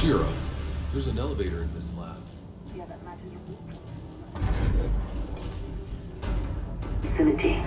Shira, there's an elevator in this lab. Facility.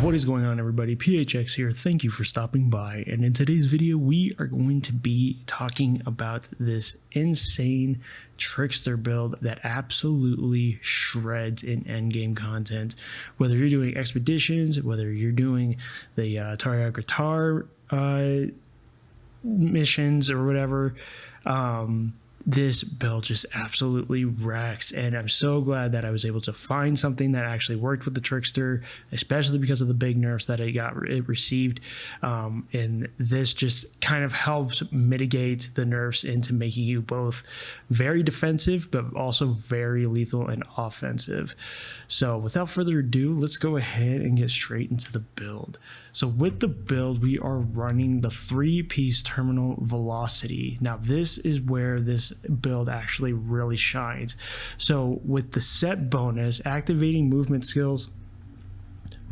What is going on, everybody? PHX here. Thank you for stopping by. And in today's video, we are going to be talking about this insane Trickster build that absolutely shreds in endgame content. Whether you're doing expeditions, whether you're doing the Tarya Guitar missions or whatever, this build just absolutely wrecks, and I'm so glad that I was able to find something that actually worked with the Trickster, especially because of the big nerfs that it received, and this just kind of helps mitigate the nerfs into making you both very defensive but also very lethal and offensive. So without further ado, let's go ahead and get straight into the build. So with the build, we are running the 3-piece terminal velocity. Now this is where this build actually really shines. So with the set bonus, activating movement skills,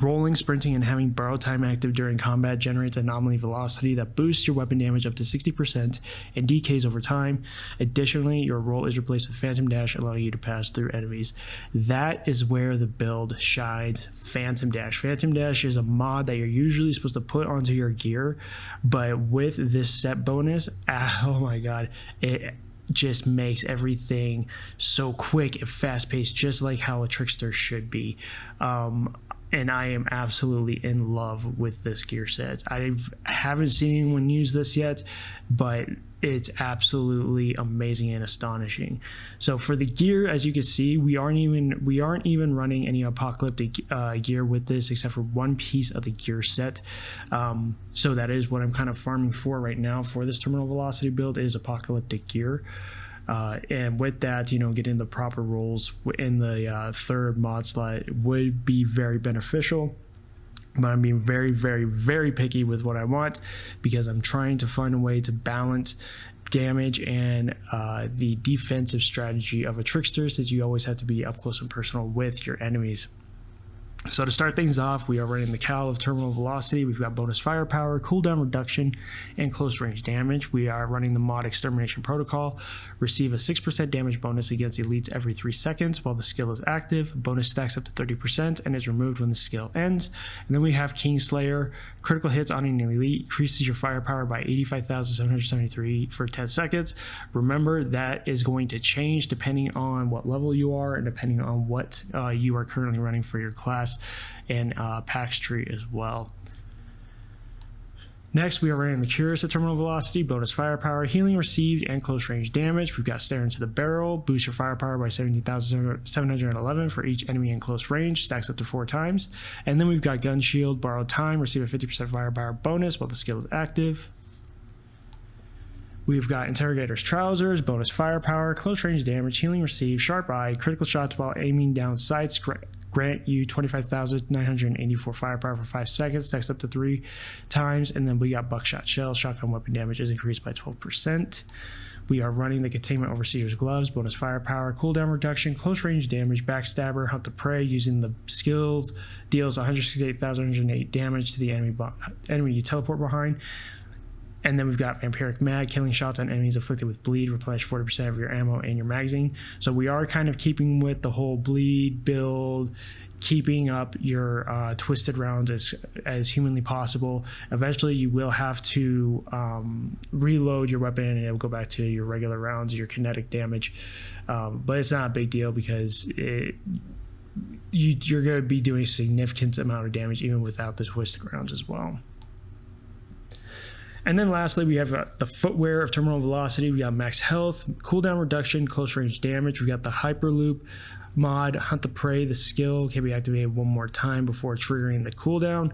rolling, sprinting, and having borrow time active during combat generates anomaly velocity that boosts your weapon damage up to 60% and decays over time. Additionally, your roll is replaced with Phantom Dash, allowing you to pass through enemies. That is where the build shines. Phantom Dash. Phantom Dash is a mod that you're usually supposed to put onto your gear, but with this set bonus, oh my god, it just makes everything so quick and fast-paced, just like how a Trickster should be. And I am absolutely in love with this gear set. I haven't seen anyone use this yet, but it's absolutely amazing and astonishing. So for the gear, as you can see, we aren't even running any apocalyptic gear with this, except for one piece of the gear set. So that is what I'm kind of farming for right now for this terminal velocity build, is apocalyptic gear. And with that, you know, getting the proper rolls in the third mod slot would be very beneficial. But I'm being very, very, very picky with what I want, because I'm trying to find a way to balance damage and the defensive strategy of a Trickster, since you always have to be up close and personal with your enemies. So to start things off, we are running the Cal of Terminal Velocity. We've got bonus firepower, cooldown reduction, and close range damage. We are running the mod Extermination Protocol. Receive a 6% damage bonus against elites every 3 seconds while the skill is active. Bonus stacks up to 30% and is removed when the skill ends. And then we have Kingslayer. Critical hits on an elite increases your firepower by 85,773 for 10 seconds. Remember, that is going to change depending on what level you are and depending on what you are currently running for your class, and PAX Tree as well. Next, we are running the Curious at Terminal Velocity, bonus firepower, healing received, and close range damage. We've got Stare into the Barrel, boost your firepower by 17,711 for each enemy in close range, stacks up to 4 times. And then we've got Gun Shield, borrowed time, receive a 50% firepower bonus while the skill is active. We've got Interrogator's Trousers, bonus firepower, close range damage, healing received, sharp eye, critical shots while aiming down sights, grant you 25,984 firepower for 5 seconds, stacks up to 3 times. And then we got Buckshot Shell, shotgun weapon damage is increased by 12%. We are running the Containment Overseer's Gloves, bonus firepower, cooldown reduction, close range damage, backstabber, hunt the prey using the skills, deals 168,108 damage to the enemy you teleport behind. And then we've got Vampiric Mag, killing shots on enemies afflicted with bleed, replenish 40% of your ammo and your magazine. So we are kind of keeping with the whole bleed build, keeping up your twisted rounds as humanly possible. Eventually you will have to reload your weapon and it'll go back to your regular rounds, your kinetic damage. But it's not a big deal, because you're going to be doing a significant amount of damage even without the twisted rounds as well. And then lastly, we have the footwear of terminal velocity. We got max health, cooldown reduction, close range damage. We got the hyperloop, mod, Hunt the Prey. The skill can be activated one more time before triggering the cooldown.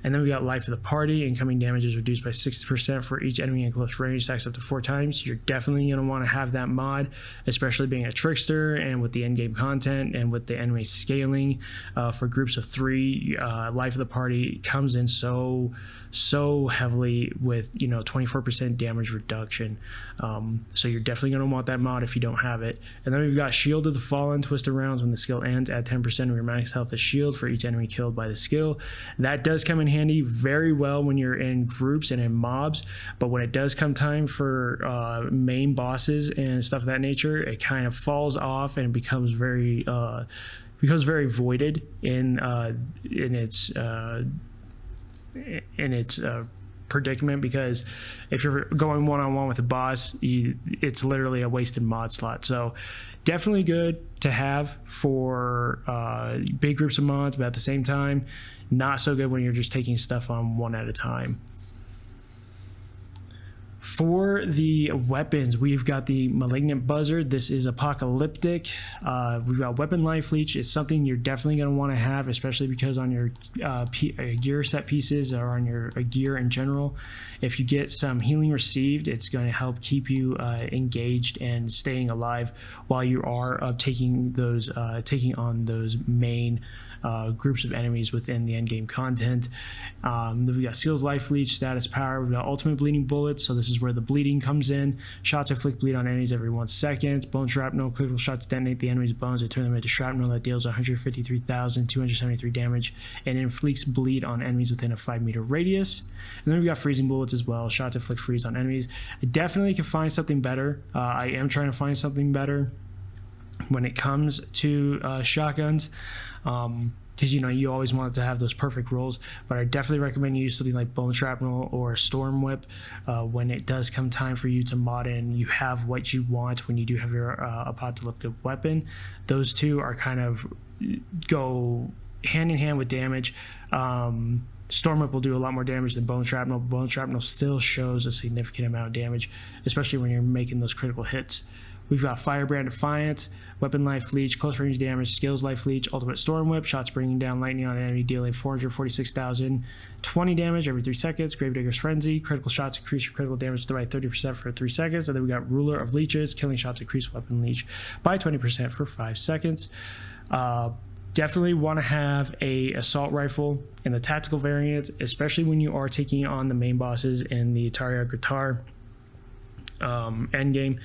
And then we got Life of the Party. Incoming damage is reduced by 60% for each enemy in close range, stacks up to 4 times. You're definitely going to want to have that mod, especially being a Trickster and with the endgame content and with the enemy scaling for groups of 3. Life of the Party comes in so heavily with 24% damage reduction. So you're definitely going to want that mod if you don't have it. And then we've got Shield of the Fallen. Twisted rounds when the skill ends, add 10% of your max health as shield for each enemy killed by the skill. That does come in handy very well when you're in groups and in mobs, but when it does come time for main bosses and stuff of that nature, it kind of falls off and becomes very voided in its predicament, because if you're going one-on-one with a boss, it's literally a wasted mod slot. So definitely good to have for big groups of mods, but at the same time, not so good when you're just taking stuff on one at a time. For the weapons, we've got the Malignant Buzzard. This is apocalyptic. We've got Weapon Life Leech. It's something you're definitely going to want to have, especially because on your gear set pieces or on your gear in general, if you get some healing received, it's going to help keep you engaged and staying alive while you are taking on those main groups of enemies within the endgame content. Then we got Skills Life Leech, Status Power. We've got Ultimate Bleeding Bullets, so this is where the bleeding comes in. Shots inflict bleed on enemies every 1 second. Bone Shrapnel, critical shots detonate the enemy's bones and turn them into shrapnel that deals 153,273 damage and inflicts bleed on enemies within a 5-meter radius. And then we've got Freezing Bullets as well. Shots inflict freeze on enemies. I definitely can find something better. I am trying to find something better when it comes to shotguns, because you always want to have those perfect rolls, but I definitely recommend you use something like Bone Shrapnel or Storm Whip when it does come time for you to mod in. You have what you want when you do have your apocalyptic weapon. Those two are kind of go hand in hand with damage. Storm Whip will do a lot more damage than Bone Shrapnel. Bone Shrapnel still shows a significant amount of damage, especially when you're making those critical hits. We've got Firebrand Defiant, Weapon Life Leech, Close Range Damage, Skills Life Leech, Ultimate Storm Whip, shots bringing down lightning on an enemy, dealing 446,020 damage every 3 seconds. Gravedigger's Frenzy, critical shots increase your critical damage by 30% for 3 seconds. And then we got Ruler of Leeches, killing shots increase Weapon Leech by 20% for 5 seconds. Definitely want to have a assault rifle in the tactical variant, especially when you are taking on the main bosses in the Ataria Guitar endgame,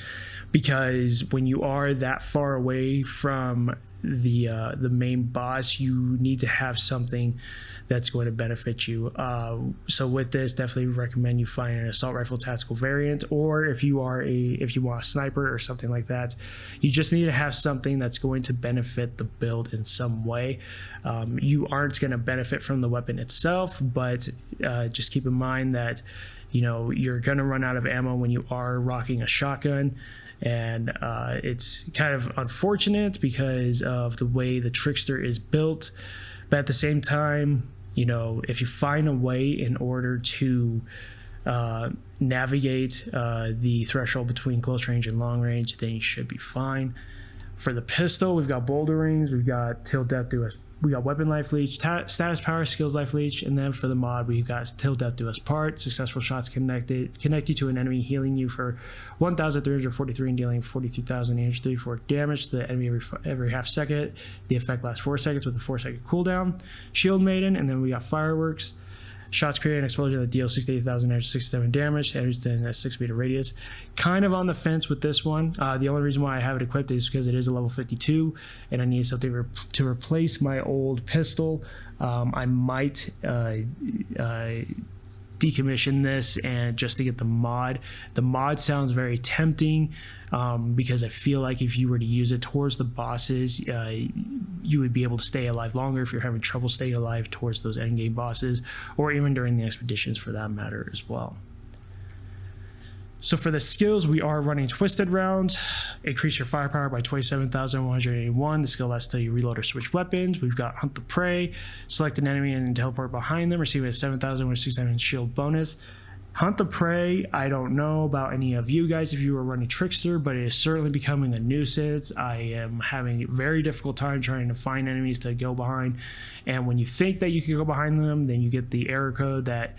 because when you are that far away from the main boss, you need to have something that's going to benefit you. So with this, definitely recommend you find an assault rifle tactical variant, or if you want a sniper or something like that, you just need to have something that's going to benefit the build in some way. You aren't going to benefit from the weapon itself, but just keep in mind that you're going to run out of ammo when you are rocking a shotgun. And it's kind of unfortunate because of the way the Trickster is built. But at the same time, if you find a way in order to navigate the threshold between close range and long range, then you should be fine. For the pistol, we've got Boulder Rings, we've got Till Death Do Us. We got Weapon Life Leech, Status Power, Skills Life Leech, and then for the mod, we've got Till Death Do Us Part. Successful shots connect you to an enemy, healing you for 1,343 and dealing 43,834 damage to the enemy every half second. The effect lasts 4 seconds with a 4-second cooldown. Shield Maiden, and then we got Fireworks. Shots create an explosion that deals 68,967 damage to enemies within a 6-meter radius. Kind of on the fence with this one. The only reason why I have it equipped is because it is a level 52, and I need something to replace my old pistol. I might decommission this and just to get the mod. The mod sounds very tempting because I feel like if you were to use it towards the bosses, you would be able to stay alive longer if you're having trouble staying alive towards those endgame bosses, or even during the expeditions for that matter as well. So for the skills, we are running Twisted Rounds. Increase your firepower by 27,181. The skill lasts until you reload or switch weapons. We've got Hunt the Prey. Select an enemy and teleport behind them, receiving a 7,167 shield bonus. Hunt the Prey, I don't know about any of you guys if you are running Trickster, but it is certainly becoming a nuisance. I am having a very difficult time trying to find enemies to go behind, and when you think that you can go behind them, then you get the error code that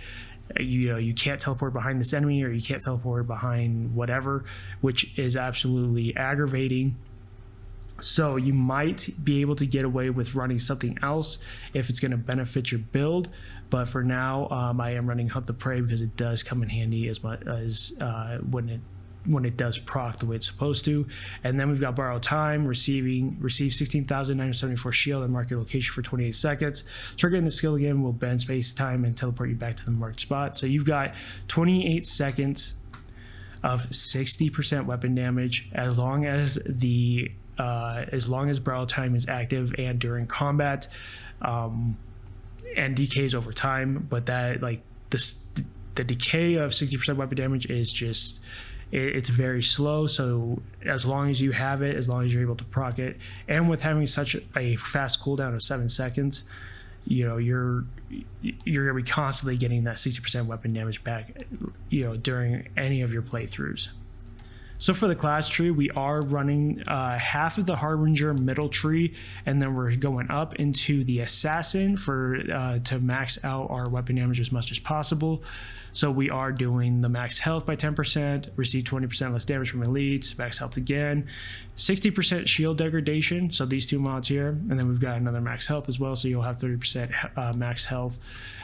you can't teleport behind this enemy, or you can't teleport behind whatever, which is absolutely aggravating. So you might be able to get away with running something else if it's going to benefit your build. But for now, I am running Hunt the Prey because it does come in handy as much as when it does proc the way it's supposed to. And then we've got Borrow Time, receive 16,974 shield and mark your location for 28 seconds. Triggering the skill again will bend space time and teleport you back to the marked spot. So you've got 28 seconds of 60% weapon damage as long as Borrow Time is active and during combat, and decays over time. But that, like, the decay of 60% weapon damage is just, it's very slow. So as long as you have it, as long as you're able to proc it, and with having such a fast cooldown of 7 seconds, you're gonna be constantly getting that 60% weapon damage back, during any of your playthroughs. So for the class tree, we are running half of the Harbinger middle tree, and then we're going up into the Assassin to max out our weapon damage as much as possible. So we are doing the max health by 10%, receive 20% less damage from elites, max health again, 60% shield degradation, so these two mods here, and then we've got another max health as well, so you'll have 30% max health.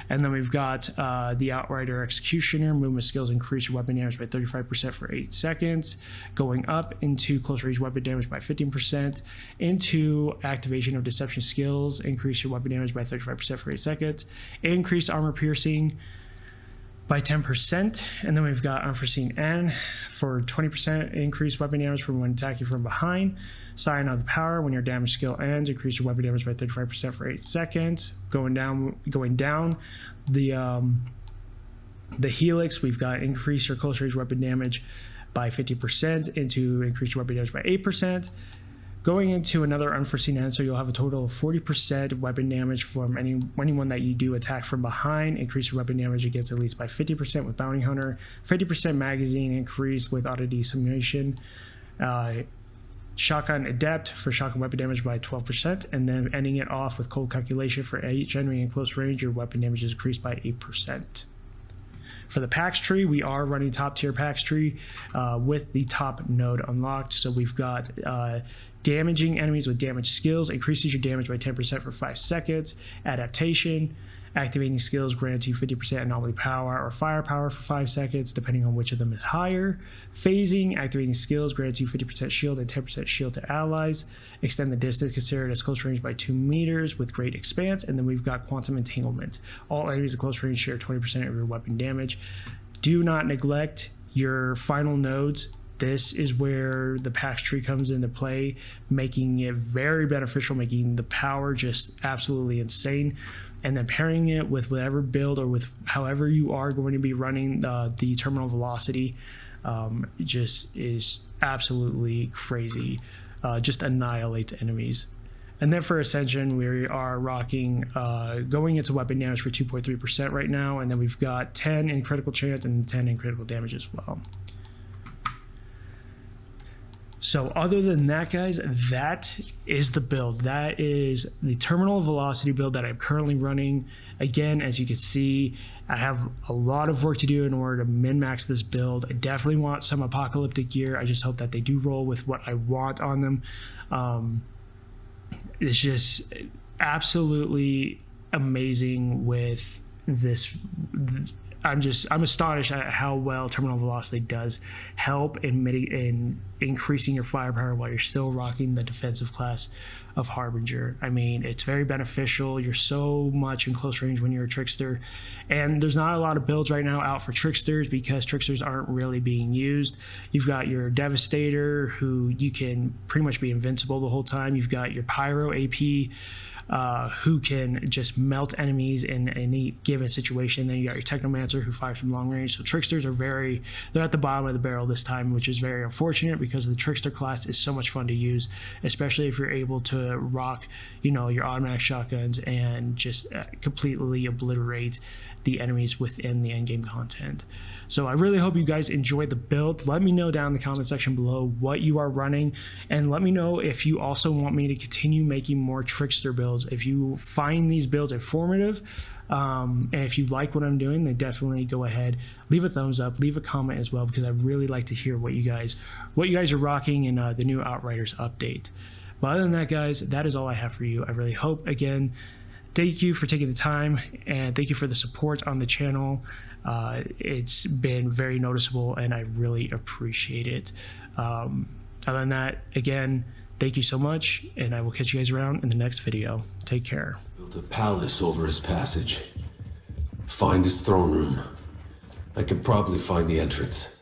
And then we've got the Outrider Executioner, movement skills increase your weapon damage by 35% for 8 seconds, going up into close range weapon damage by 15%, into activation of deception skills, increase your weapon damage by 35% for 8 seconds, increased armor piercing by 10%, and then we've got Unforeseen End for 20% increased weapon damage from when attacking from behind. Sign of the Power, when your damage skill ends, increase your weapon damage by 35% for 8 seconds. Going down the Helix, we've got increase your close range weapon damage by 50% into increase your weapon damage by 8%. Going into another Unforeseen End, so you'll have a total of 40% weapon damage from anyone that you do attack from behind. Increase your weapon damage against elites by 50% with Bounty Hunter. 50% magazine increased with Auto Decimation. Shotgun Adept for shotgun weapon damage by 12%, and then ending it off with Cold Calculation for each enemy in close range. Your weapon damage is increased by 8%. For the PAX Tree, we are running top tier PAX Tree with the top node unlocked. So we've got damaging enemies with damage skills, increases your damage by 10% for 5 seconds. Adaptation, activating skills grants you 50% anomaly power or firepower for 5 seconds, depending on which of them is higher. Phasing, activating skills grants you 50% shield and 10% shield to allies. Extend the distance considered as close range by 2 meters with great expanse. And then we've got quantum entanglement. All enemies at close range share 20% of your weapon damage. Do not neglect your final nodes. This is where the PAX Tree comes into play, making it very beneficial, making the power just absolutely insane. And then pairing it with whatever build or with however you are going to be running the terminal velocity just is absolutely crazy. Just annihilates enemies. And then for Ascension, we are rocking, going into weapon damage for 2.3% right now. And then we've got 10 in critical chance and 10 in critical damage as well. So other than that, guys, that is the build. That is the terminal velocity build that I'm currently running. Again, as you can see, I have a lot of work to do in order to min-max this build. I definitely want some apocalyptic gear. I just hope that they do roll with what I want on them. It's just absolutely amazing with this. I'm astonished at how well terminal velocity does help in increasing your firepower while you're still rocking the defensive class of Harbinger. I mean, it's very beneficial. You're so much in close range when you're a Trickster, and there's not a lot of builds right now out for Tricksters because Tricksters aren't really being used. You've got your Devastator, who you can pretty much be invincible the whole time. You've got your Pyro AP, who can just melt enemies in any given situation. Then you got your Technomancer, who fires from long range. So Tricksters are they're at the bottom of the barrel this time, which is very unfortunate because the Trickster class is so much fun to use, especially if you're able to rock, your automatic shotguns and just completely obliterate the enemies within the endgame content. So I really hope you guys enjoyed the build. Let me know down in the comment section below what you are running, and let me know if you also want me to continue making more Trickster builds. If you find these builds informative, and if you like what I'm doing, then definitely go ahead, leave a thumbs up, leave a comment as well, because I really like to hear what you guys are rocking in the new Outriders update. But other than that, guys, that is all I have for you. I really hope, again, thank you for taking the time, and thank you for the support on the channel. It's been very noticeable, and I really appreciate it. Other than that, again, thank you so much, and I will catch you guys around in the next video. Take care. Built a palace over his passage. Find his throne room. I can probably find the entrance.